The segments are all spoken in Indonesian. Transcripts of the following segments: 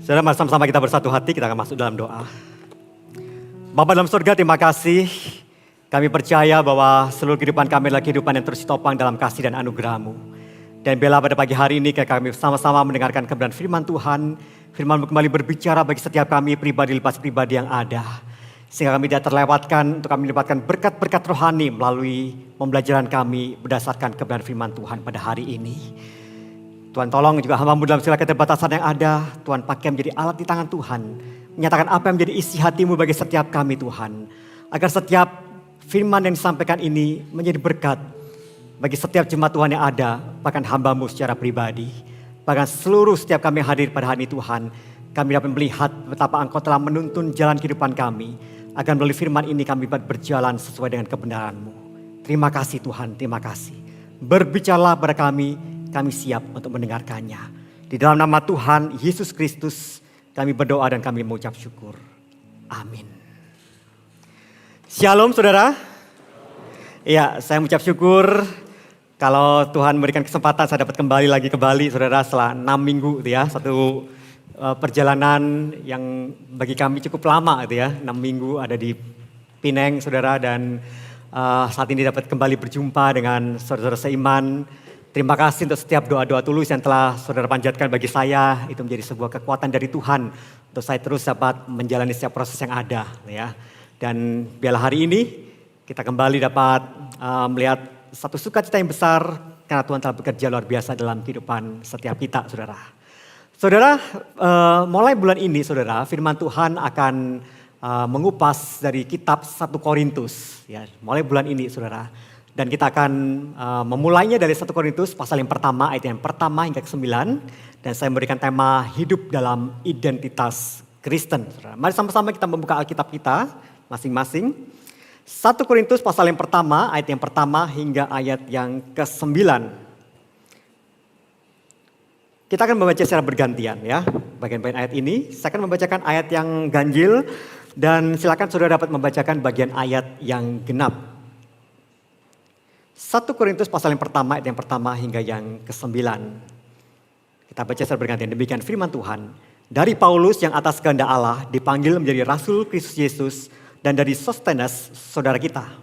Saudara, mari sama-sama kita bersatu hati, kita akan masuk dalam doa. Bapa dalam surga, terima kasih. Kami percaya bahwa seluruh kehidupan kami adalah kehidupan yang terus ditopang dalam kasih dan anugerah-Mu. Dan bila pada pagi hari ini kami sama-sama mendengarkan kebenaran firman Tuhan, firman-Mu kembali berbicara bagi setiap kami pribadi lepas pribadi yang ada. Sehingga kami tidak terlewatkan untuk kami mendapatkan berkat-berkat rohani melalui pembelajaran kami berdasarkan kebenaran firman Tuhan pada hari ini. Tuhan tolong juga hamba-Mu dalam segala keterbatasan yang ada. Tuhan pakai menjadi alat di tangan Tuhan. Menyatakan apa yang menjadi isi hati-Mu bagi setiap kami Tuhan. Agar setiap firman yang disampaikan ini menjadi berkat bagi setiap jemaat Tuhan yang ada. Bahkan hamba-Mu secara pribadi. Bahkan seluruh setiap kami hadir pada hari ini Tuhan. Kami dapat melihat betapa Engkau telah menuntun jalan kehidupan kami. Agar melalui firman ini kami dapat berjalan sesuai dengan kebenaran-Mu. Terima kasih Tuhan, terima kasih. Berbicaralah pada kami siap untuk mendengarkannya. Di dalam nama Tuhan Yesus Kristus kami berdoa dan kami mengucap syukur. Amin. Shalom saudara. Ya, saya mengucap syukur kalau Tuhan memberikan kesempatan saya dapat kembali lagi ke Bali saudara setelah 6 minggu gitu ya. Satu perjalanan yang bagi kami cukup lama gitu ya. 6 minggu ada di Pineng saudara dan saat ini dapat kembali berjumpa dengan saudara-saudara seiman. Terima kasih untuk setiap doa-doa tulus yang telah saudara panjatkan bagi saya. Itu menjadi sebuah kekuatan dari Tuhan untuk saya terus dapat menjalani setiap proses yang ada. Ya. Dan biarlah hari ini kita kembali dapat melihat satu sukacita yang besar karena Tuhan telah bekerja luar biasa dalam kehidupan setiap kita saudara. Saudara, mulai bulan ini saudara, firman Tuhan akan mengupas dari kitab 1 Korintus. Ya, mulai bulan ini saudara. Dan kita akan memulainya dari 1 Korintus pasal yang pertama, ayat yang pertama hingga ke-9. Dan saya memberikan tema hidup dalam identitas Kristen. Mari sama-sama kita membuka Alkitab kita masing-masing. 1 Korintus pasal yang pertama, ayat yang pertama hingga ayat yang ke-9. Kita akan membaca secara bergantian ya, bagian-bagian ayat ini. Saya akan membacakan ayat yang ganjil dan silakan saudara dapat membacakan bagian ayat yang genap. 1 Korintus pasal yang pertama, ayat yang pertama hingga yang ke-9. Kita baca secara bergantian, demikian firman Tuhan. Dari Paulus yang atas kehendak Allah dipanggil menjadi Rasul Kristus Yesus dan dari Sostenes saudara kita.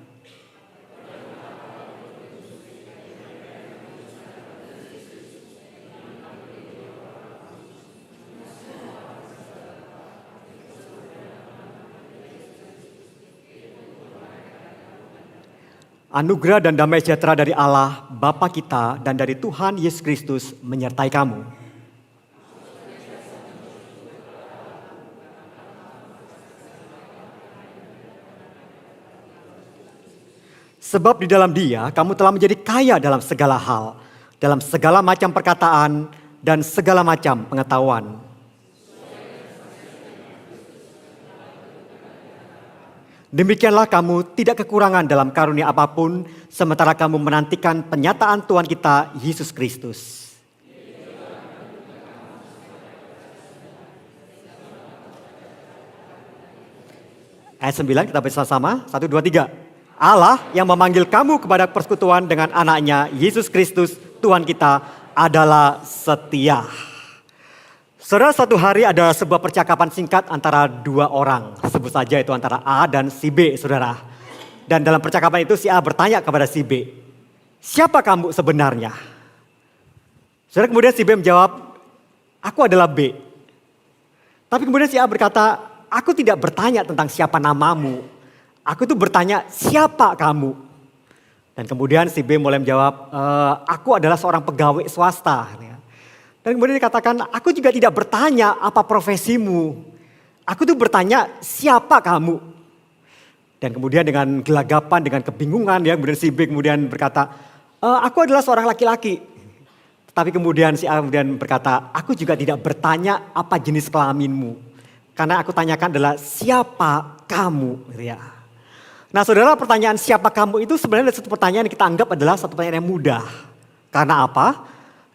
Anugerah dan damai sejahtera dari Allah, Bapa kita dan dari Tuhan Yesus Kristus menyertai kamu. Sebab di dalam Dia kamu telah menjadi kaya dalam segala hal, dalam segala macam perkataan dan segala macam pengetahuan. Demikianlah kamu tidak kekurangan dalam karunia apapun sementara kamu menantikan penyataan Tuhan kita Yesus Kristus. Ayat 9 kita baca sama, 1, 2, 3. Allah yang memanggil kamu kepada persekutuan dengan anaknya Yesus Kristus Tuhan kita adalah setia. Saudara, satu hari ada sebuah percakapan singkat antara dua orang. Sebut saja itu antara A dan si B, saudara. Dan dalam percakapan itu si A bertanya kepada si B, siapa kamu sebenarnya? Saudara, kemudian si B menjawab, aku adalah B. Tapi kemudian si A berkata, aku tidak bertanya tentang siapa namamu. Aku tuh bertanya, siapa kamu? Dan kemudian si B mulai menjawab, aku adalah seorang pegawai swasta. Dan kemudian dikatakan, aku juga tidak bertanya apa profesimu. Aku tuh bertanya, siapa kamu? Dan kemudian dengan gelagapan, dengan kebingungan, ya, kemudian si B kemudian berkata, aku adalah seorang laki-laki. Tapi kemudian si A kemudian berkata, aku juga tidak bertanya apa jenis kelaminmu. Karena aku tanyakan adalah, siapa kamu? Gitu ya. Nah saudara, pertanyaan siapa kamu itu sebenarnya satu pertanyaan yang kita anggap adalah satu pertanyaan yang mudah. Karena apa?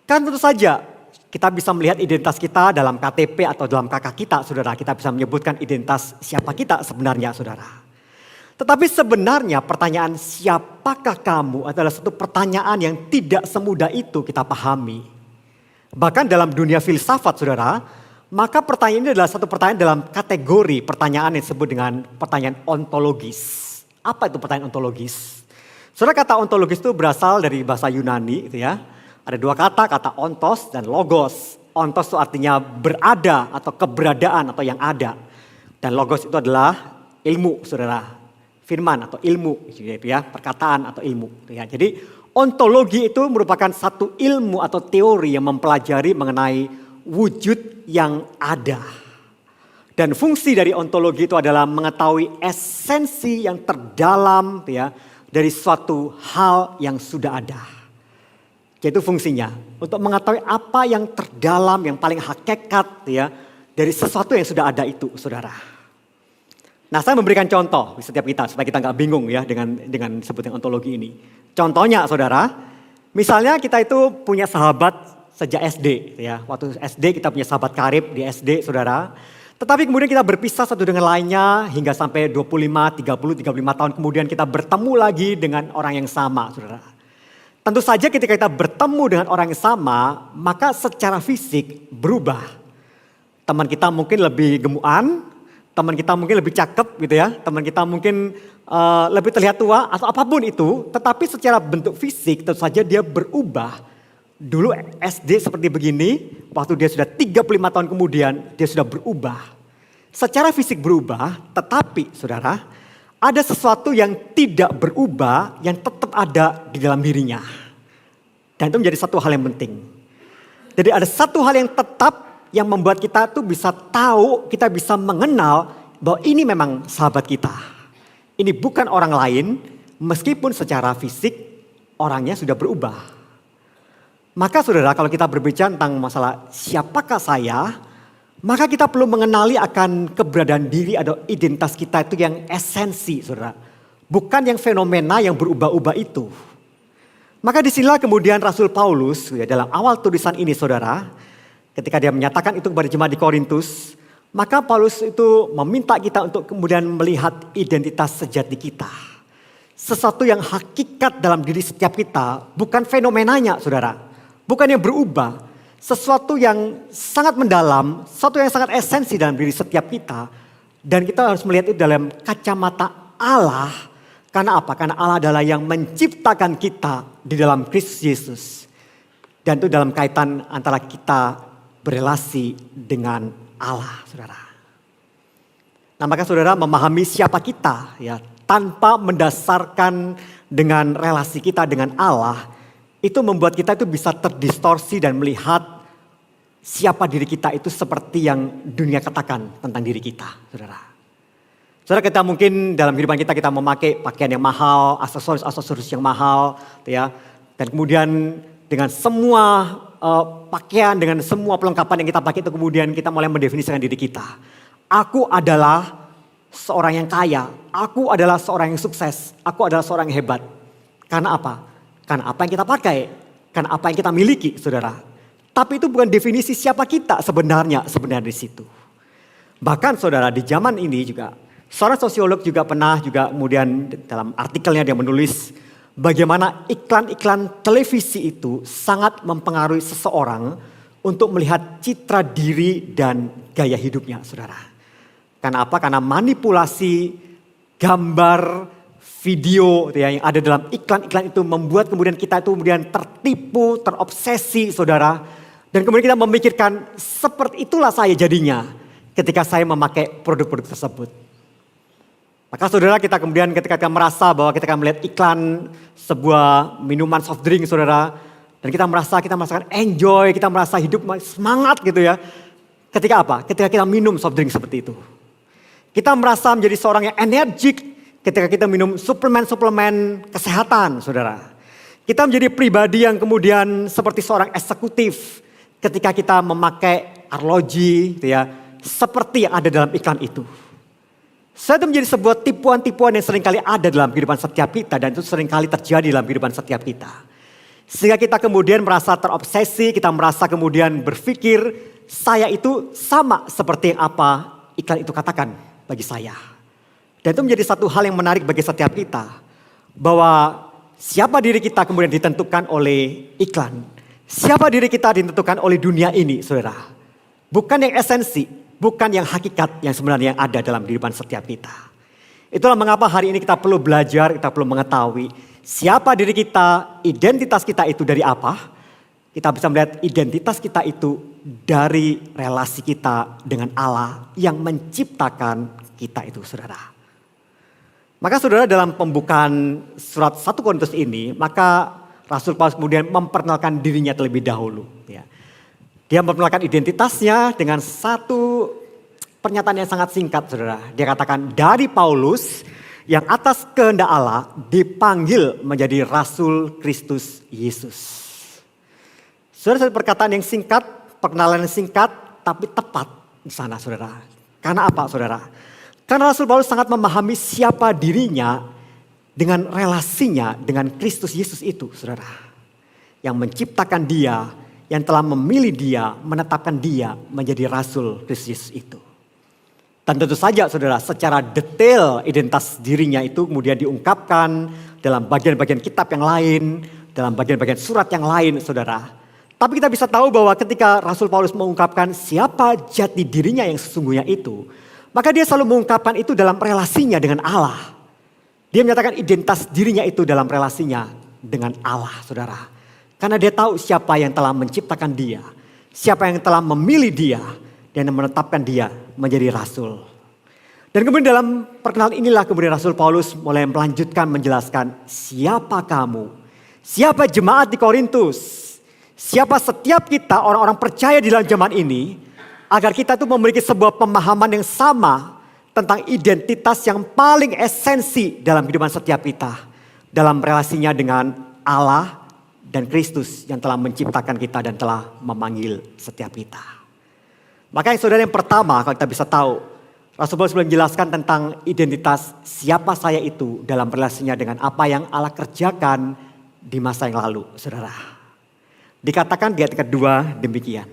Kan tentu saja kita bisa melihat identitas kita dalam KTP atau dalam KK kita, saudara. Kita bisa menyebutkan identitas siapa kita sebenarnya, saudara. Tetapi sebenarnya pertanyaan siapakah kamu adalah satu pertanyaan yang tidak semudah itu kita pahami. Bahkan dalam dunia filsafat, saudara, Maka pertanyaan ini adalah satu pertanyaan dalam kategori pertanyaan yang disebut dengan pertanyaan ontologis. Apa itu pertanyaan ontologis? Saudara, kata ontologis itu berasal dari bahasa Yunani gitu ya. Ada dua kata, kata ontos dan logos. Ontos itu artinya berada atau keberadaan atau yang ada. Dan logos itu adalah ilmu, saudara. Firman atau ilmu gitu ya, perkataan atau ilmu. Ya. Jadi ontologi itu merupakan satu ilmu atau teori yang mempelajari mengenai wujud yang ada. Dan fungsi dari ontologi itu adalah mengetahui esensi yang terdalam ya, dari suatu hal yang sudah ada. Yaitu fungsinya untuk mengetahui apa yang terdalam, yang paling hakikat ya, dari sesuatu yang sudah ada itu, saudara. Nah, saya memberikan contoh di setiap kita supaya kita nggak bingung ya dengan sebutan ontologi ini. Contohnya, saudara, misalnya kita itu punya sahabat sejak SD ya. Waktu SD kita punya sahabat karib di SD, saudara. Tetapi kemudian kita berpisah satu dengan lainnya hingga sampai 25, 30, 35 tahun kemudian kita bertemu lagi dengan orang yang sama, saudara. Tentu saja ketika kita bertemu dengan orang yang sama, maka secara fisik berubah. Teman kita mungkin lebih gemukan, teman kita mungkin lebih cakep gitu ya, teman kita mungkin lebih terlihat tua atau apapun itu. Tetapi secara bentuk fisik tentu saja dia berubah. Dulu SD seperti begini, waktu dia sudah 35 tahun kemudian dia sudah berubah. Secara fisik berubah, tetapi saudara, ada sesuatu yang tidak berubah yang tetap ada di dalam dirinya. Dan itu menjadi satu hal yang penting. Jadi ada satu hal yang tetap yang membuat kita tuh bisa tahu, kita bisa mengenal bahwa ini memang sahabat kita. Ini bukan orang lain, meskipun secara fisik orangnya sudah berubah. Maka saudara, kalau kita berbicara tentang masalah siapakah saya, maka kita perlu mengenali akan keberadaan diri atau identitas kita itu yang esensi, saudara. Bukan yang fenomena yang berubah-ubah itu. Maka disinilah kemudian Rasul Paulus ya, dalam awal tulisan ini, saudara, ketika dia menyatakan itu kepada jemaat di Korintus, maka Paulus itu meminta kita untuk kemudian melihat identitas sejati kita. Sesuatu yang hakikat dalam diri setiap kita, bukan fenomenanya, saudara. Bukan yang berubah, sesuatu yang sangat mendalam, sesuatu yang sangat esensi dalam diri setiap kita. Dan kita harus melihat itu dalam kacamata Allah. Karena apa? Karena Allah adalah yang menciptakan kita di dalam Kristus Yesus. Dan itu dalam kaitan antara kita berelasi dengan Allah, saudara. Nah, maka saudara memahami siapa kita ya, tanpa mendasarkan dengan relasi kita dengan Allah, itu membuat kita itu bisa terdistorsi dan melihat siapa diri kita itu seperti yang dunia katakan tentang diri kita, saudara. Saudara, kita mungkin dalam kehidupan kita memakai pakaian yang mahal, aksesoris yang mahal, ya. Dan kemudian dengan semua pakaian, dengan semua perlengkapan yang kita pakai itu kemudian kita mulai mendefinisikan diri kita. Aku adalah seorang yang kaya, aku adalah seorang yang sukses, aku adalah seorang yang hebat. Karena apa? Karena apa yang kita pakai, karena apa yang kita miliki, saudara. Tapi itu bukan definisi siapa kita sebenarnya di situ. Bahkan saudara, di zaman ini juga, seorang sosiolog juga pernah juga kemudian dalam artikelnya dia menulis bagaimana iklan-iklan televisi itu sangat mempengaruhi seseorang untuk melihat citra diri dan gaya hidupnya, saudara. Karena apa? Karena manipulasi gambar, video yang ada dalam iklan-iklan itu membuat kemudian kita itu kemudian tertipu, terobsesi, saudara. Dan kemudian kita memikirkan seperti itulah saya jadinya ketika saya memakai produk-produk tersebut. Maka saudara, kita kemudian ketika kita merasa bahwa kita akan melihat iklan sebuah minuman soft drink, saudara. Dan kita merasakan enjoy, kita merasa hidup semangat gitu ya. Ketika apa? Ketika kita minum soft drink seperti itu. Kita merasa menjadi seorang yang energik ketika kita minum suplemen-suplemen kesehatan, saudara. Kita menjadi pribadi yang kemudian seperti seorang eksekutif ketika kita memakai arloji, gitu ya, seperti yang ada dalam iklan itu. Itu menjadi sebuah tipuan-tipuan yang seringkali ada dalam kehidupan setiap kita dan itu seringkali terjadi dalam kehidupan setiap kita. Sehingga kita kemudian merasa terobsesi, kita merasa kemudian berpikir saya itu sama seperti yang apa iklan itu katakan bagi saya. Dan itu menjadi satu hal yang menarik bagi setiap kita. Bahwa siapa diri kita kemudian ditentukan oleh iklan. Siapa diri kita ditentukan oleh dunia ini, saudara. bukan yang esensi, bukan yang hakikat yang sebenarnya yang ada dalam kehidupan setiap kita. Itulah mengapa hari ini kita perlu belajar, kita perlu mengetahui siapa diri kita, identitas kita itu dari apa. Kita bisa melihat identitas kita itu dari relasi kita dengan Allah yang menciptakan kita itu, saudara. Maka saudara, dalam pembukaan surat 1 Korintus ini, maka Rasul Paulus kemudian memperkenalkan dirinya terlebih dahulu. Ya. Dia memperkenalkan identitasnya dengan satu pernyataan yang sangat singkat, saudara. Dia katakan, dari Paulus yang atas kehendak Allah dipanggil menjadi Rasul Kristus Yesus. Saudara, perkataan yang singkat, perkenalan yang singkat, tapi tepat di sana, saudara. Karena apa, saudara? Karena Rasul Paulus sangat memahami siapa dirinya dengan relasinya dengan Kristus Yesus itu, saudara. Yang menciptakan dia, yang telah memilih dia, menetapkan dia menjadi Rasul Kristus Yesus itu. Dan tentu saja, saudara, secara detail identitas dirinya itu kemudian diungkapkan dalam bagian-bagian kitab yang lain, dalam bagian-bagian surat yang lain, saudara. Tapi kita bisa tahu bahwa ketika Rasul Paulus mengungkapkan siapa jati dirinya yang sesungguhnya itu, maka dia selalu mengungkapkan itu dalam relasinya dengan Allah. Dia menyatakan identitas dirinya itu dalam relasinya dengan Allah, saudara. Karena dia tahu siapa yang telah menciptakan dia, siapa yang telah memilih dia, dan menetapkan dia menjadi rasul. Dan kemudian dalam perkenalan inilah kemudian Rasul Paulus mulai melanjutkan menjelaskan siapa kamu, siapa jemaat di Korintus, siapa setiap kita orang-orang percaya di dalam zaman ini, agar kita tuh memiliki sebuah pemahaman yang sama tentang identitas yang paling esensi dalam kehidupan setiap kita. Dalam relasinya dengan Allah dan Kristus yang telah menciptakan kita dan telah memanggil setiap kita. Maka yang saudara, yang pertama kalau kita bisa tahu, Rasul Paulus menjelaskan tentang identitas siapa saya itu dalam relasinya dengan apa yang Allah kerjakan di masa yang lalu, saudara. Dikatakan di ayat kedua demikian.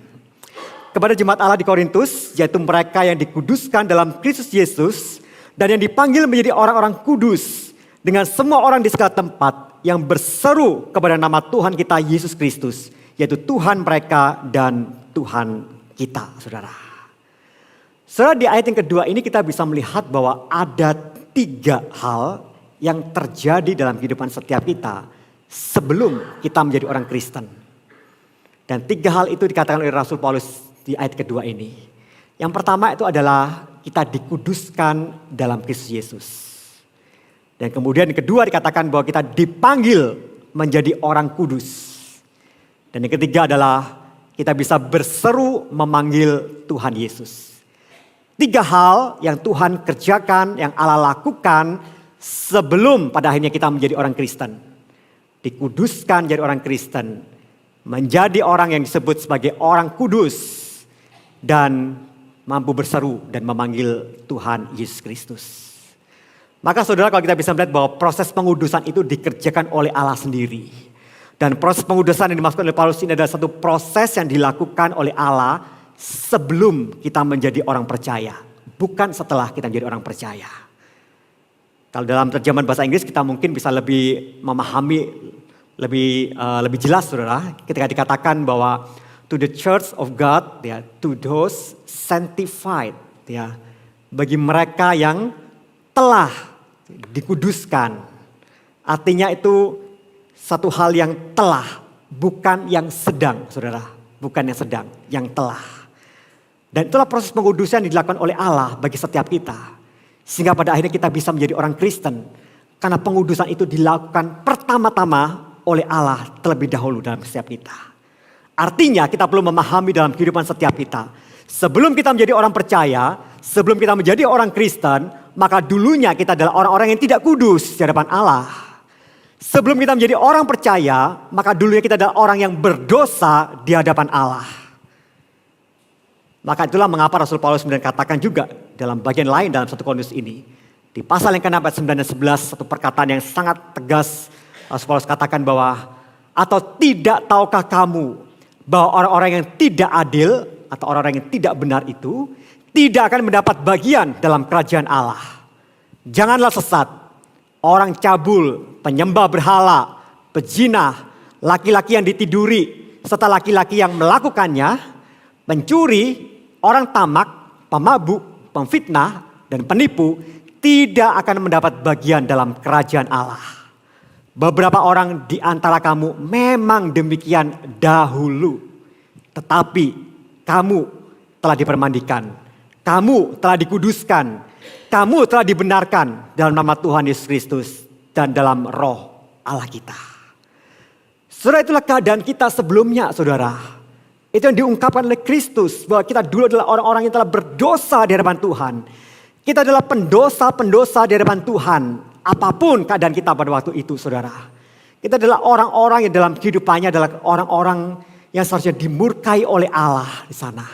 Kepada jemaat Allah di Korintus, yaitu mereka yang dikuduskan dalam Kristus Yesus dan yang dipanggil menjadi orang-orang kudus dengan semua orang di segala tempat yang berseru kepada nama Tuhan kita Yesus Kristus, yaitu Tuhan mereka dan Tuhan kita, saudara. Saudara, di ayat yang kedua ini kita bisa melihat bahwa ada 3 hal yang terjadi dalam kehidupan setiap kita sebelum kita menjadi orang Kristen. Dan 3 hal itu dikatakan oleh Rasul Paulus di ayat kedua ini. Yang pertama itu adalah kita dikuduskan dalam Kristus Yesus. Dan kemudian yang kedua dikatakan bahwa kita dipanggil menjadi orang kudus. Dan yang ketiga adalah kita bisa berseru memanggil Tuhan Yesus. 3 hal yang Tuhan kerjakan, yang Allah lakukan sebelum pada akhirnya kita menjadi orang Kristen. Dikuduskan jadi orang Kristen. Menjadi orang yang disebut sebagai orang kudus. Dan mampu berseru dan memanggil Tuhan Yesus Kristus. Maka saudara, kalau kita bisa melihat bahwa proses pengudusan itu dikerjakan oleh Allah sendiri. Dan proses pengudusan yang dimaksudkan oleh Paulus ini adalah satu proses yang dilakukan oleh Allah sebelum kita menjadi orang percaya. Bukan setelah kita menjadi orang percaya. Kalau dalam terjemahan bahasa Inggris kita mungkin bisa lebih memahami, lebih jelas, saudara. Ketika dikatakan bahwa to the church of God, ya, to those sanctified, ya, bagi mereka yang telah dikuduskan. Artinya itu satu hal yang telah, bukan yang sedang, saudara. Bukan yang sedang, yang telah. Dan itulah proses pengudusan yang dilakukan oleh Allah bagi setiap kita. Sehingga pada akhirnya kita bisa menjadi orang Kristen. Karena pengudusan itu dilakukan pertama-tama oleh Allah terlebih dahulu dalam setiap kita. Artinya kita perlu memahami dalam kehidupan setiap kita. Sebelum kita menjadi orang percaya, sebelum kita menjadi orang Kristen, maka dulunya kita adalah orang-orang yang tidak kudus di hadapan Allah. Sebelum kita menjadi orang percaya, maka dulunya kita adalah orang yang berdosa di hadapan Allah. Maka itulah mengapa Rasul Paulus kemudian katakan juga dalam bagian lain dalam 1 Korintus ini. Di pasal yang ke-6 ayat 9 dan 11, satu perkataan yang sangat tegas. Rasul Paulus katakan bahwa, atau tidak tahukah kamu bahwa orang-orang yang tidak adil atau orang-orang yang tidak benar itu tidak akan mendapat bagian dalam kerajaan Allah. Janganlah sesat, orang cabul, penyembah berhala, pezina, laki-laki yang ditiduri, serta laki-laki yang melakukannya, pencuri, Orang tamak, pemabuk, pemfitnah, dan penipu tidak akan mendapat bagian dalam kerajaan Allah. Beberapa orang di antara kamu memang demikian dahulu. Tetapi kamu telah dipermandikan, kamu telah dikuduskan, kamu telah dibenarkan dalam nama Tuhan Yesus Kristus dan dalam roh Allah kita. Saudara, itulah keadaan kita sebelumnya, saudara. Itu yang diungkapkan oleh Kristus, bahwa kita dulu adalah orang-orang yang telah berdosa di hadapan Tuhan. Kita adalah pendosa-pendosa di hadapan Tuhan. Apapun keadaan kita pada waktu itu, saudara. Kita adalah orang-orang yang dalam kehidupannya adalah orang-orang yang seharusnya dimurkai oleh Allah di sana.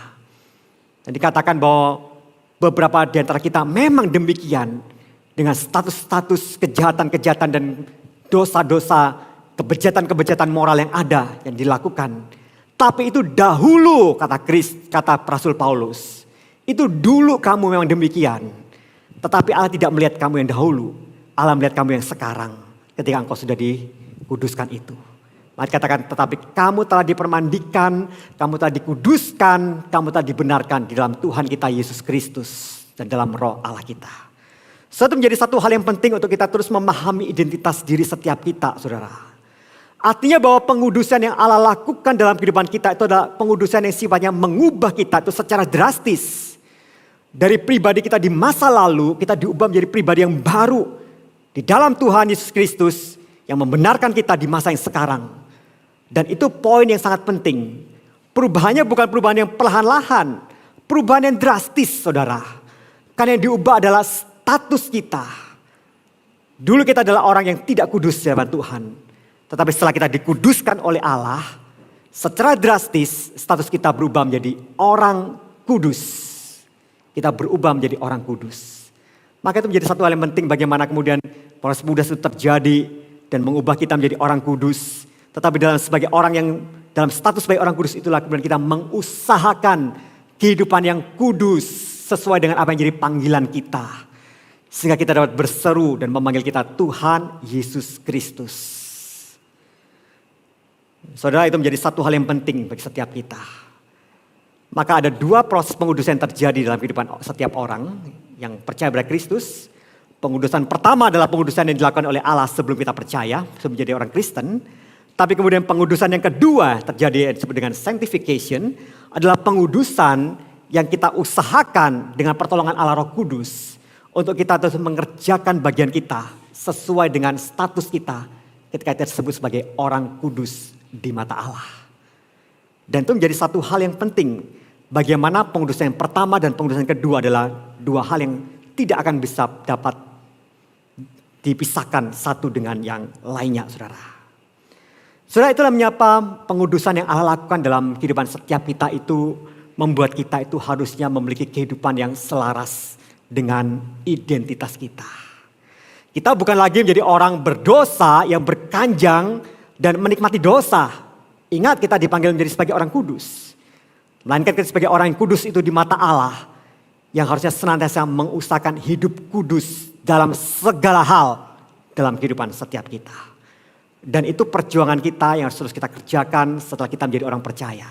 Dan dikatakan bahwa beberapa di antara kita memang demikian. Dengan status-status kejahatan-kejahatan dan dosa-dosa, kebejatan-kebejatan moral yang ada, yang dilakukan. Tapi itu dahulu, kata Rasul Paulus. Itu dulu kamu memang demikian. Tetapi Allah tidak melihat kamu yang dahulu. Allah melihat kamu yang sekarang. Ketika engkau sudah dikuduskan itu. Mari katakan, tetapi kamu telah dipermandikan, kamu telah dikuduskan, kamu telah dibenarkan di dalam Tuhan kita Yesus Kristus. Dan dalam roh Allah kita. Itu menjadi satu hal yang penting untuk kita terus memahami identitas diri setiap kita, saudara. Artinya bahwa pengudusan yang Allah lakukan dalam kehidupan kita itu adalah pengudusan yang sifatnya mengubah kita itu secara drastis. Dari pribadi kita di masa lalu, kita diubah menjadi pribadi yang baru. Di dalam Tuhan Yesus Kristus yang membenarkan kita di masa yang sekarang. Dan itu poin yang sangat penting. Perubahannya bukan perubahan yang perlahan-lahan. Perubahan yang drastis, saudara. Karena yang diubah adalah status kita. Dulu kita adalah orang yang tidak kudus di hadapan Tuhan. Tetapi setelah kita dikuduskan oleh Allah, secara drastis status kita berubah menjadi orang kudus. Kita berubah menjadi orang kudus. Maka itu menjadi satu hal yang penting bagaimana kemudian proses kudus itu terjadi dan mengubah kita menjadi orang kudus. Tetapi sebagai orang yang dalam status sebagai orang kudus itulah kemudian kita mengusahakan kehidupan yang kudus sesuai dengan apa yang jadi panggilan kita. Sehingga kita dapat berseru dan memanggil kita Tuhan Yesus Kristus. Saudara, itu menjadi satu hal yang penting bagi setiap kita. Maka ada dua proses pengudusan yang terjadi dalam kehidupan setiap orang yang percaya pada Kristus. Pengudusan pertama adalah pengudusan yang dilakukan oleh Allah sebelum kita percaya, sebelum menjadi orang Kristen. Tapi kemudian pengudusan yang kedua terjadi yang disebut dengan sanctification adalah pengudusan yang kita usahakan dengan pertolongan Allah Roh Kudus untuk kita terus mengerjakan bagian kita sesuai dengan status kita ketika kita disebut sebagai orang kudus di mata Allah. Dan itu menjadi satu hal yang penting. Bagaimana pengudusan yang pertama dan pengudusan yang kedua adalah dua hal yang tidak akan bisa dapat dipisahkan satu dengan yang lainnya, saudara. Saudara, itulah menyapa pengudusan yang Allah lakukan dalam kehidupan setiap kita itu membuat kita itu harusnya memiliki kehidupan yang selaras dengan identitas kita. Kita bukan lagi menjadi orang berdosa yang berkanjang dan menikmati dosa. Ingat, kita dipanggil menjadi sebagai orang kudus. Melainkan kita sebagai orang yang kudus itu di mata Allah. Yang harusnya senantiasa mengusahakan hidup kudus dalam segala hal dalam kehidupan setiap kita. Dan itu perjuangan kita yang harus terus kita kerjakan setelah kita menjadi orang percaya.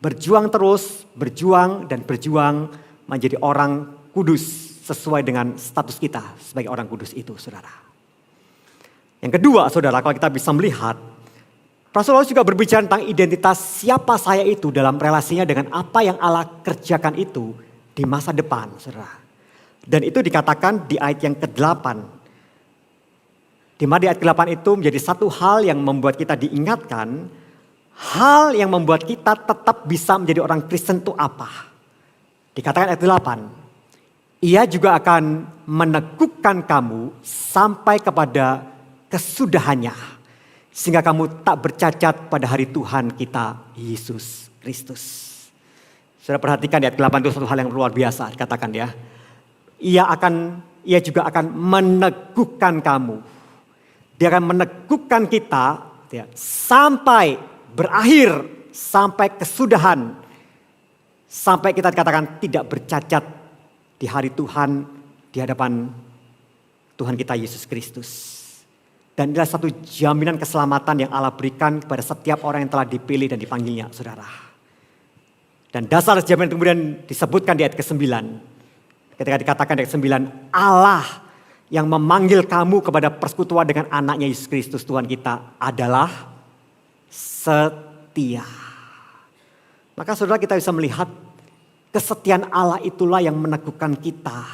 Berjuang terus, berjuang dan berjuang menjadi orang kudus sesuai dengan status kita sebagai orang kudus itu, saudara. Yang kedua, saudara, kalau kita bisa melihat, Rasul Paulus juga berbicara tentang identitas siapa saya itu dalam relasinya dengan apa yang Allah kerjakan itu di masa depan, saudara. Dan itu dikatakan di ayat yang ke-8. Di mana di ayat ke-8 itu menjadi satu hal yang membuat kita diingatkan, hal yang membuat kita tetap bisa menjadi orang Kristen itu apa? Dikatakan ayat 8. Ia juga akan meneguhkan kamu sampai kepada kesudahannya. Sehingga kamu tak bercacat pada hari Tuhan kita Yesus Kristus. Saudara perhatikan di ayat 8 itu satu hal yang luar biasa dikatakan ya. Ia juga akan meneguhkan kamu. Dia akan meneguhkan kita ya, sampai berakhir, sampai kesudahan. Sampai kita dikatakan tidak bercacat di hari Tuhan, di hadapan Tuhan kita Yesus Kristus. Dan inilah satu jaminan keselamatan yang Allah berikan kepada setiap orang yang telah dipilih dan dipanggilnya, saudara. Dan dasar jaminan itu kemudian disebutkan di ayat ke-9. Ketika dikatakan di ayat 9, Allah yang memanggil kamu kepada persekutuan dengan anaknya Yesus Kristus Tuhan kita adalah setia. Maka saudara, kita bisa melihat kesetiaan Allah itulah yang meneguhkan kita.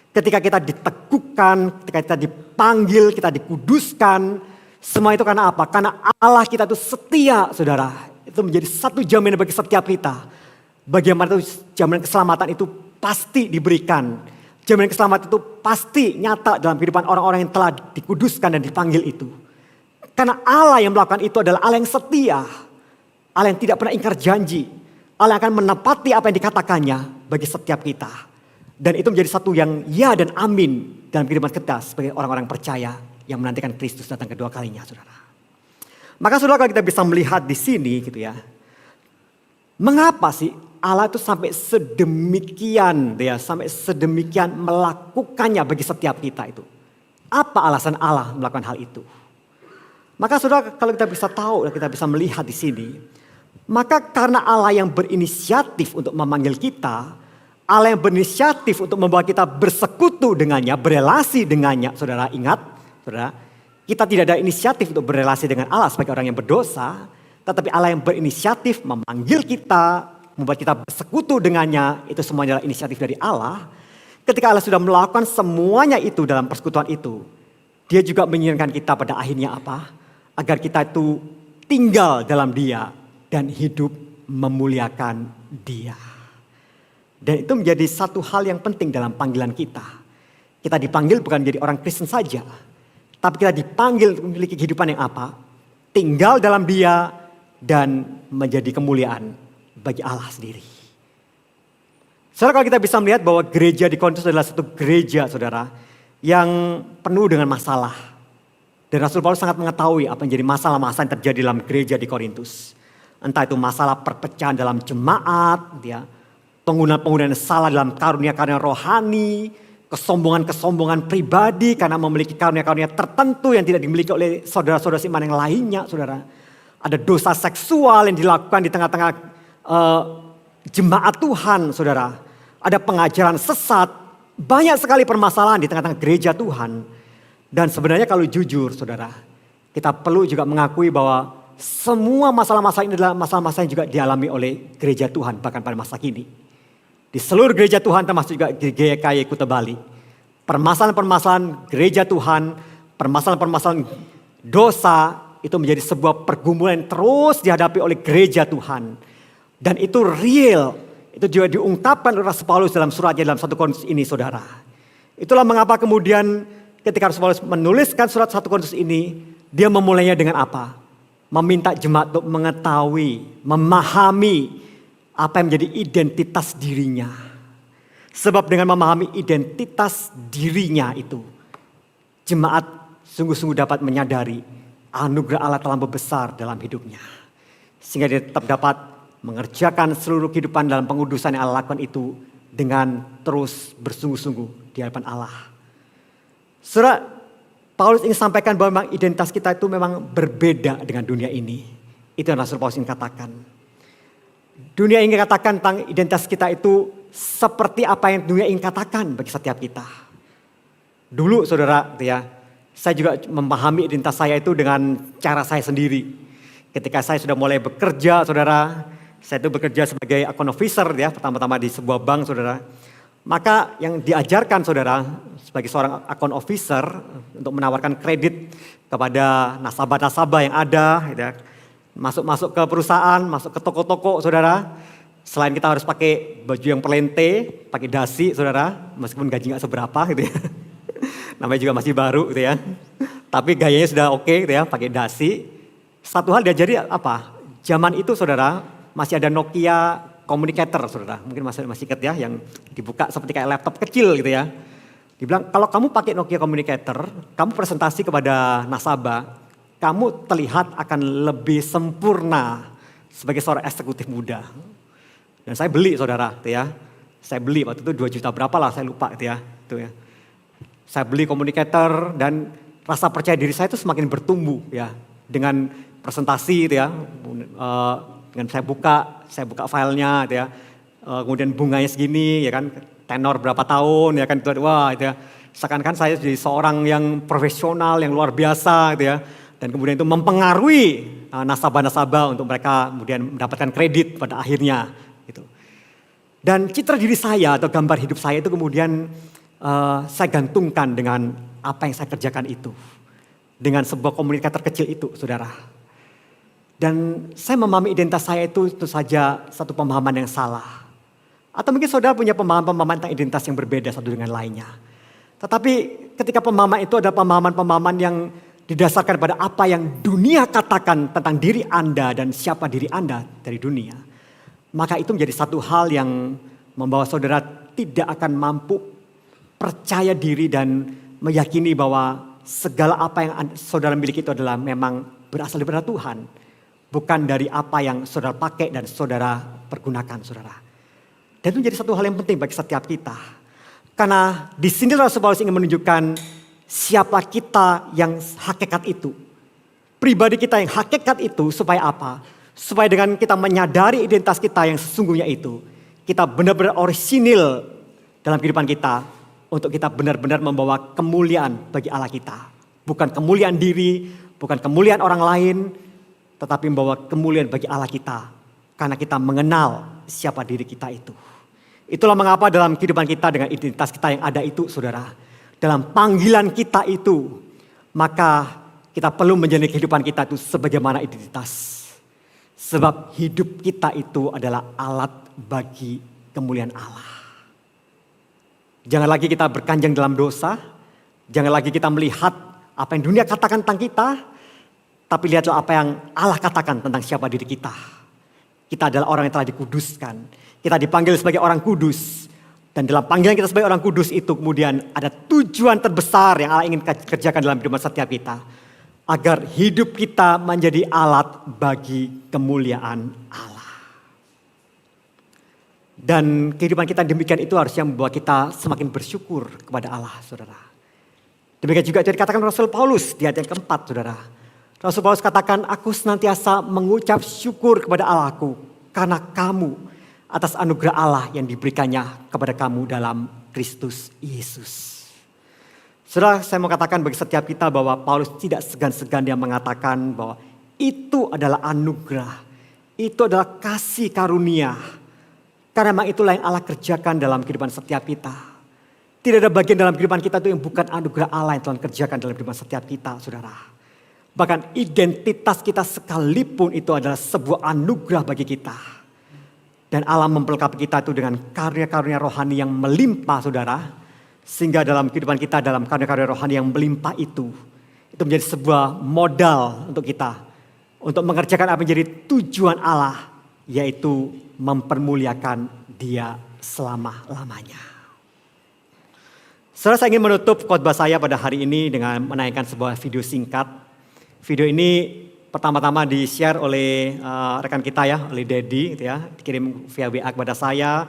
Ketika kita diteguhkan, ketika kita dipanggil, kita dikuduskan. Semua itu karena apa? Karena Allah kita itu setia, saudara. Itu menjadi satu jaminan bagi setiap kita. Bagaimana itu jaminan keselamatan itu pasti diberikan. Jaminan keselamatan itu pasti nyata dalam kehidupan orang-orang yang telah dikuduskan dan dipanggil itu. Karena Allah yang melakukan itu adalah Allah yang setia. Allah yang tidak pernah ingkar janji. Allah akan menepati apa yang dikatakannya bagi setiap kita. Dan itu menjadi satu yang ya dan amin dalam kehidupan kita sebagai orang-orang percaya yang menantikan Kristus datang kedua kalinya, saudara. Maka saudara, kalau kita bisa melihat di sini gitu ya. Mengapa sih Allah itu sampai sedemikian ya, sampai sedemikian melakukannya bagi setiap kita itu? Apa alasan Allah melakukan hal itu? Maka saudara, kalau kita bisa tahu dan kita bisa melihat di sini, maka karena Allah yang berinisiatif untuk memanggil kita, Allah yang berinisiatif untuk membawa kita bersekutu dengannya, berelasi dengannya. Saudara ingat, saudara, kita tidak ada inisiatif untuk berelasi dengan Allah sebagai orang yang berdosa. Tetapi Allah yang berinisiatif memanggil kita, membuat kita bersekutu dengannya. Itu semuanya adalah inisiatif dari Allah. Ketika Allah sudah melakukan semuanya itu dalam persekutuan itu, Dia juga menginginkan kita pada akhirnya apa? Agar kita itu tinggal dalam Dia dan hidup memuliakan Dia. Dan itu menjadi satu hal yang penting dalam panggilan kita. Kita dipanggil bukan menjadi orang Kristen saja. Tapi kita dipanggil untuk memiliki kehidupan yang apa? Tinggal dalam Dia dan menjadi kemuliaan bagi Allah sendiri. Saudara, kalau kita bisa melihat bahwa gereja di Korintus adalah satu gereja, saudara, yang penuh dengan masalah. Dan Rasul Paulus sangat mengetahui apa yang jadi masalah-masalah yang terjadi dalam gereja di Korintus. Entah itu masalah perpecahan dalam jemaat, ya, penggunaan-penggunaan salah dalam karunia-karunia rohani, kesombongan-kesombongan pribadi karena memiliki karunia-karunia tertentu yang tidak dimiliki oleh saudara-saudara seiman yang lainnya, saudara. Ada dosa seksual yang dilakukan di tengah-tengah jemaat Tuhan, saudara. Ada pengajaran sesat, banyak sekali permasalahan di tengah-tengah gereja Tuhan. Dan sebenarnya kalau jujur, saudara, kita perlu juga mengakui bahwa semua masalah-masalah ini adalah masalah-masalah yang juga dialami oleh gereja Tuhan bahkan pada masa kini. Di seluruh gereja Tuhan termasuk juga GKY Kuta Bali. Permasalahan-permasalahan gereja Tuhan, permasalahan-permasalahan dosa itu menjadi sebuah pergumulan yang terus dihadapi oleh gereja Tuhan. Dan itu real, itu juga diungkapkan oleh Rasul Paulus dalam suratnya dalam 1 Korintus ini, saudara. Itulah mengapa kemudian ketika Rasul Paulus menuliskan surat 1 Korintus ini, dia memulainya dengan apa? Meminta jemaat untuk mengetahui, memahami apa yang menjadi identitas dirinya. Sebab dengan memahami identitas dirinya itu, jemaat sungguh-sungguh dapat menyadari anugerah Allah telah besar dalam hidupnya. Sehingga dia tetap dapat mengerjakan seluruh kehidupan dalam pengudusan yang Allah lakukan itu dengan terus bersungguh-sungguh di hadapan Allah. Saudara, Paulus ingin sampaikan bahwa memang identitas kita itu memang berbeda dengan dunia ini. Itu yang Rasul Paulus ingin katakan. Dunia ingin katakan tentang identitas kita itu seperti apa yang dunia ingin katakan bagi setiap kita. Dulu saudara, ya, saya juga memahami identitas saya itu dengan cara saya sendiri. Ketika saya sudah mulai bekerja, saudara, saya itu bekerja sebagai account officer, ya, pertama-tama di sebuah bank, saudara. Maka yang diajarkan, saudara, sebagai seorang account officer untuk menawarkan kredit kepada nasabah-nasabah yang ada, ya, masuk ke perusahaan, masuk ke toko-toko, saudara. Selain kita harus pakai baju yang perlente, pakai dasi, saudara, meskipun gaji nggak seberapa, gitu ya. Namanya juga masih baru, gitu ya. Tapi gayanya sudah oke, gitu ya, pakai dasi. Satu hal diajari apa? Zaman itu, saudara, masih ada Nokia communicator, saudara. Mungkin masih ingat ya, yang dibuka seperti kayak laptop kecil, gitu ya. Dibilang kalau kamu pakai Nokia communicator, kamu presentasi kepada nasabah, kamu terlihat akan lebih sempurna sebagai seorang eksekutif muda. Dan saya beli, saudara, gitu ya. Saya beli waktu itu 2 juta berapa lah, saya lupa, gitu ya. Itu ya. Saya beli communicator dan rasa percaya diri saya itu semakin bertumbuh, ya, dengan presentasi, gitu ya. Dengan saya buka filenya gitu ya. Kemudian bunganya segini ya kan, tenor berapa tahun ya kan, wah itu ya. Seakan-akan saya jadi seorang yang profesional, yang luar biasa gitu ya. Dan kemudian itu mempengaruhi nasabah-nasabah untuk mereka kemudian mendapatkan kredit pada akhirnya gitu. Dan citra diri saya atau gambar hidup saya itu kemudian saya gantungkan dengan apa yang saya kerjakan itu. Dengan sebuah komunikator kecil itu, saudara. Dan saya memahami identitas saya itu tentu saja satu pemahaman yang salah. Atau mungkin saudara punya pemahaman-pemahaman tentang identitas yang berbeda satu dengan lainnya. Tetapi ketika pemahaman itu adalah pemahaman-pemahaman yang didasarkan pada apa yang dunia katakan tentang diri Anda dan siapa diri Anda dari dunia. Maka itu menjadi satu hal yang membawa saudara tidak akan mampu percaya diri dan meyakini bahwa segala apa yang saudara miliki itu adalah memang berasal dari Tuhan. Bukan dari apa yang saudara pakai dan saudara pergunakan, saudara. Dan itu menjadi satu hal yang penting bagi setiap kita. Karena di sini Rasul Paulus ingin menunjukkan siapa kita yang hakikat itu. Pribadi kita yang hakikat itu supaya apa? Supaya dengan kita menyadari identitas kita yang sesungguhnya itu. Kita benar-benar orisinil dalam kehidupan kita. Untuk kita benar-benar membawa kemuliaan bagi Allah kita. Bukan kemuliaan diri, bukan kemuliaan orang lain. Tetapi membawa kemuliaan bagi Allah kita. Karena kita mengenal siapa diri kita itu. Itulah mengapa dalam kehidupan kita dengan identitas kita yang ada itu, saudara. Dalam panggilan kita itu, maka kita perlu menjalani kehidupan kita itu sebagaimana identitas. Sebab hidup kita itu adalah alat bagi kemuliaan Allah. Jangan lagi kita berkanjang dalam dosa. Jangan lagi kita melihat apa yang dunia katakan tentang kita. Tapi lihatlah apa yang Allah katakan tentang siapa diri kita. Kita adalah orang yang telah dikuduskan. Kita dipanggil sebagai orang kudus. Dan dalam panggilan kita sebagai orang kudus itu kemudian ada tujuan terbesar yang Allah ingin kerjakan dalam kehidupan setiap kita. Agar hidup kita menjadi alat bagi kemuliaan Allah. Dan kehidupan kita demikian itu harusnya membuat kita semakin bersyukur kepada Allah, saudara. Demikian juga dikatakan Rasul Paulus di ayat yang keempat, saudara. Rasul Paulus katakan, aku senantiasa mengucap syukur kepada Allahku karena kamu atas anugerah Allah yang diberikannya kepada kamu dalam Kristus Yesus. Saudara, saya mau katakan bagi setiap kita bahwa Paulus tidak segan-segan dia mengatakan bahwa itu adalah anugerah. Itu adalah kasih karunia. Karena memang itulah yang Allah kerjakan dalam kehidupan setiap kita. Tidak ada bagian dalam kehidupan kita itu yang bukan anugerah Allah yang Tuhan kerjakan dalam kehidupan setiap kita, saudara. Bahkan identitas kita sekalipun itu adalah sebuah anugerah bagi kita. Dan Allah memperlengkapi kita itu dengan karunia-karunia rohani yang melimpah, saudara. Sehingga dalam kehidupan kita, dalam karunia-karunia rohani yang melimpah itu menjadi sebuah modal untuk kita. Untuk mengerjakan apa yang menjadi tujuan Allah, yaitu mempermuliakan Dia selama-lamanya. Saudara, saya ingin menutup khotbah saya pada hari ini dengan menayangkan sebuah video singkat. Video ini pertama-tama di-share oleh rekan kita ya, oleh Dedi gitu ya, dikirim via WA kepada saya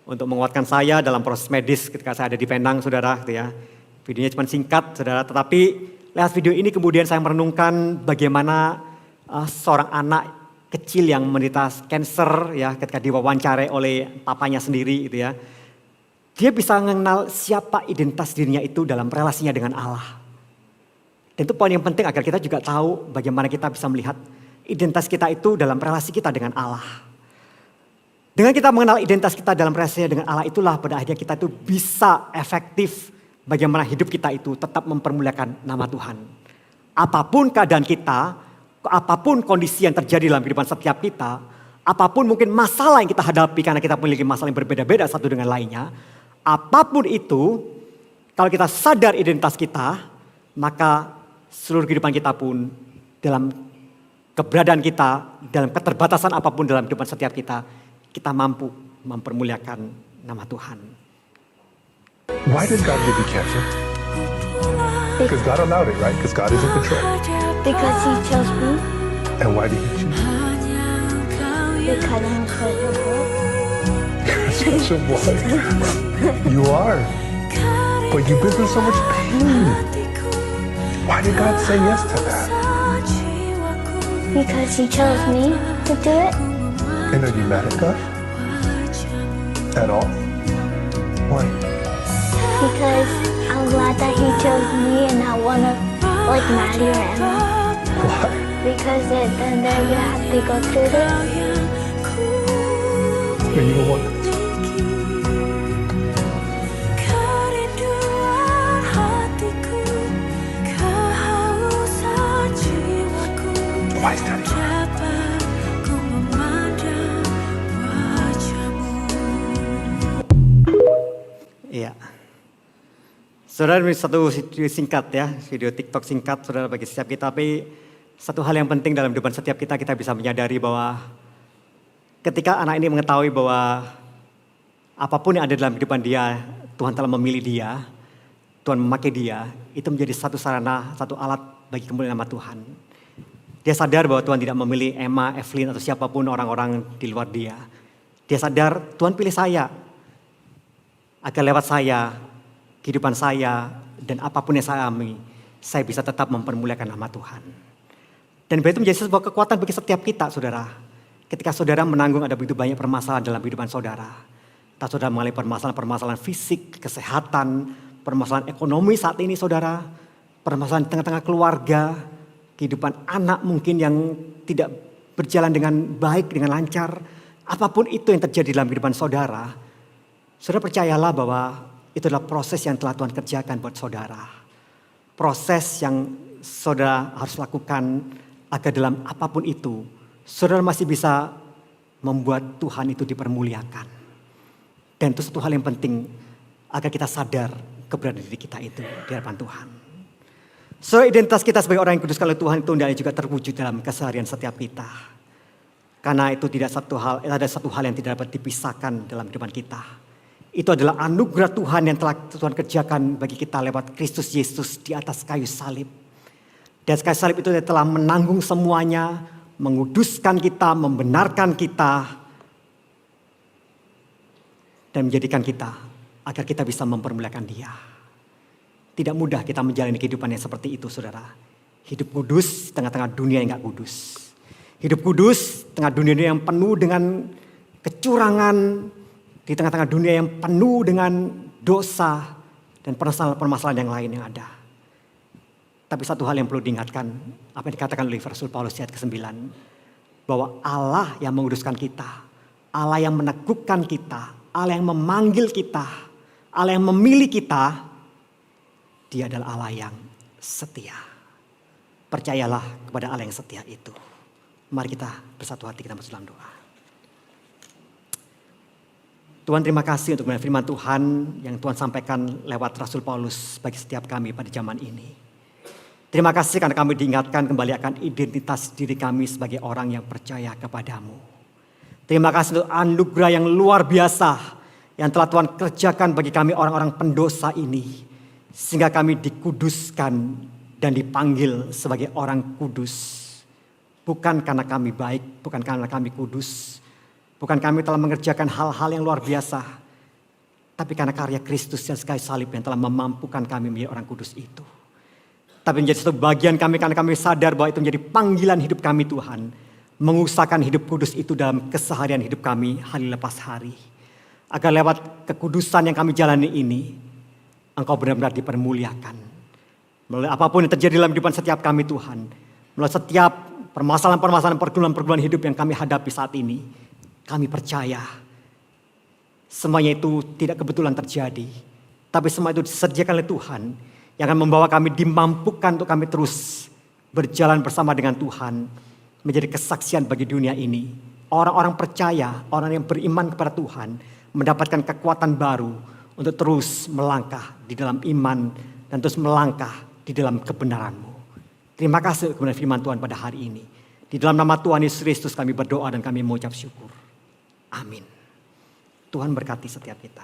untuk menguatkan saya dalam proses medis ketika saya ada di Penang, saudara gitu ya. Videonya cuma singkat, saudara, tetapi lewat video ini kemudian saya merenungkan bagaimana seorang anak kecil yang menderita kanker ya, ketika diwawancarai oleh papanya sendiri gitu ya. Dia bisa mengenal siapa identitas dirinya itu dalam relasinya dengan Allah. Dan itu poin yang penting agar kita juga tahu bagaimana kita bisa melihat identitas kita itu dalam relasi kita dengan Allah. Dengan kita mengenal identitas kita dalam relasi dengan Allah, itulah pada akhirnya kita itu bisa efektif bagaimana hidup kita itu tetap mempermuliakan nama Tuhan. Apapun keadaan kita, apapun kondisi yang terjadi dalam kehidupan setiap kita, apapun mungkin masalah yang kita hadapi karena kita memiliki masalah yang berbeda-beda satu dengan lainnya, apapun itu, kalau kita sadar identitas kita, maka seluruh kehidupan kita pun dalam keberadaan kita, dalam keterbatasan apapun dalam kehidupan setiap kita mampu mempermuliakan nama Tuhan. Why did God give you cancer? Because God allowed it, right? Because God is in control. Because He chose me. And why did He choose you? Because I'm special boy. You're such a boy. You are. But you've been through so much pain. Why did God say yes to that? Because He chose me to do it. And are you mad at God? At all? Why? Because I'm glad that he chose me and I want to like Maddie or Emma. Why? Because then they're going to have to go through this. And you know what? Why is Daddy? Iya. Saudara, ini satu video singkat ya, video TikTok singkat saudara bagi setiap kita. Tapi satu hal yang penting dalam kehidupan setiap kita bisa menyadari bahwa ketika anak ini mengetahui bahwa apapun yang ada dalam kehidupan dia, Tuhan telah memilih dia, Tuhan memakai dia, itu menjadi satu sarana, satu alat bagi kemuliaan nama Tuhan. Dia sadar bahwa Tuhan tidak memilih Emma, Evelyn atau siapapun orang-orang di luar dia. Dia sadar Tuhan pilih saya, agar lewat saya, kehidupan saya, dan apapun yang saya alami, saya bisa tetap mempermuliakan nama Tuhan. Dan itu menjadi sebuah kekuatan bagi setiap kita, saudara. Ketika saudara menanggung ada begitu banyak permasalahan dalam kehidupan saudara. Entah saudara mengalami permasalahan fisik, kesehatan, permasalahan ekonomi saat ini saudara. Permasalahan di tengah-tengah keluarga, kehidupan anak mungkin yang tidak berjalan dengan baik, dengan lancar. Apapun itu yang terjadi dalam kehidupan saudara. Saudara percayalah bahwa itu adalah proses yang telah Tuhan kerjakan buat saudara. Proses yang saudara harus lakukan agar dalam apapun itu, saudara masih bisa membuat Tuhan itu dipermuliakan. Dan itu satu hal yang penting agar kita sadar keberadaan diri kita itu di hadapan Tuhan. Saudara, identitas kita sebagai orang yang kudus oleh Tuhan itu juga terwujud dalam keseharian setiap kita. Karena itu ada satu hal yang tidak dapat dipisahkan dalam kehidupan kita. Itu adalah anugerah Tuhan yang telah Tuhan kerjakan bagi kita lewat Kristus Yesus di atas kayu salib. Dan kayu salib itu telah menanggung semuanya, menguduskan kita, membenarkan kita, dan menjadikan kita agar kita bisa mempermuliakan Dia. Tidak mudah kita menjalani kehidupan yang seperti itu, saudara. Hidup kudus di tengah-tengah dunia yang gak kudus. Hidup kudus di tengah dunia yang penuh dengan kecurangan, di tengah-tengah dunia yang penuh dengan dosa dan permasalahan-permasalahan yang lain yang ada. Tapi satu hal yang perlu diingatkan, apa yang dikatakan oleh Rasul Paulus ayat ke-9. Bahwa Allah yang menguduskan kita, Allah yang meneguhkan kita, Allah yang memanggil kita, Allah yang memilih kita, Dia adalah Allah yang setia. Percayalah kepada Allah yang setia itu. Mari kita bersatu hati, kita masuk dalam doa. Tuhan, terima kasih untuk firman Tuhan yang Tuhan sampaikan lewat Rasul Paulus bagi setiap kami pada zaman ini. Terima kasih karena kami diingatkan kembali akan identitas diri kami sebagai orang yang percaya kepadamu. Terima kasih untuk anugerah yang luar biasa yang telah Tuhan kerjakan bagi kami orang-orang pendosa ini. Sehingga kami dikuduskan dan dipanggil sebagai orang kudus. Bukan karena kami baik, bukan karena kami kudus. Bukan kami telah mengerjakan hal-hal yang luar biasa. Tapi karena karya Kristus dan kayu salib yang telah memampukan kami menjadi orang kudus itu. Tapi menjadi satu bagian kami karena kami sadar bahwa itu menjadi panggilan hidup kami Tuhan. Mengusahakan hidup kudus itu dalam keseharian hidup kami hari lepas hari. Agar lewat kekudusan yang kami jalani ini, Engkau benar-benar dipermuliakan. Melalui apapun yang terjadi dalam kehidupan setiap kami Tuhan. Melalui setiap permasalahan-permasalahan pergumulan-pergumulan hidup yang kami hadapi saat ini. Kami percaya semuanya itu tidak kebetulan terjadi. Tapi semua itu disediakan oleh Tuhan. Yang akan membawa kami dimampukan untuk kami terus berjalan bersama dengan Tuhan. Menjadi kesaksian bagi dunia ini. Orang-orang percaya, orang yang beriman kepada Tuhan. Mendapatkan kekuatan baru untuk terus melangkah di dalam iman. Dan terus melangkah di dalam kebenaran-Mu. Terima kasih kepada firman Tuhan pada hari ini. Di dalam nama Tuhan Yesus Kristus kami berdoa dan kami mengucap syukur. Amin. Tuhan berkati setiap kita.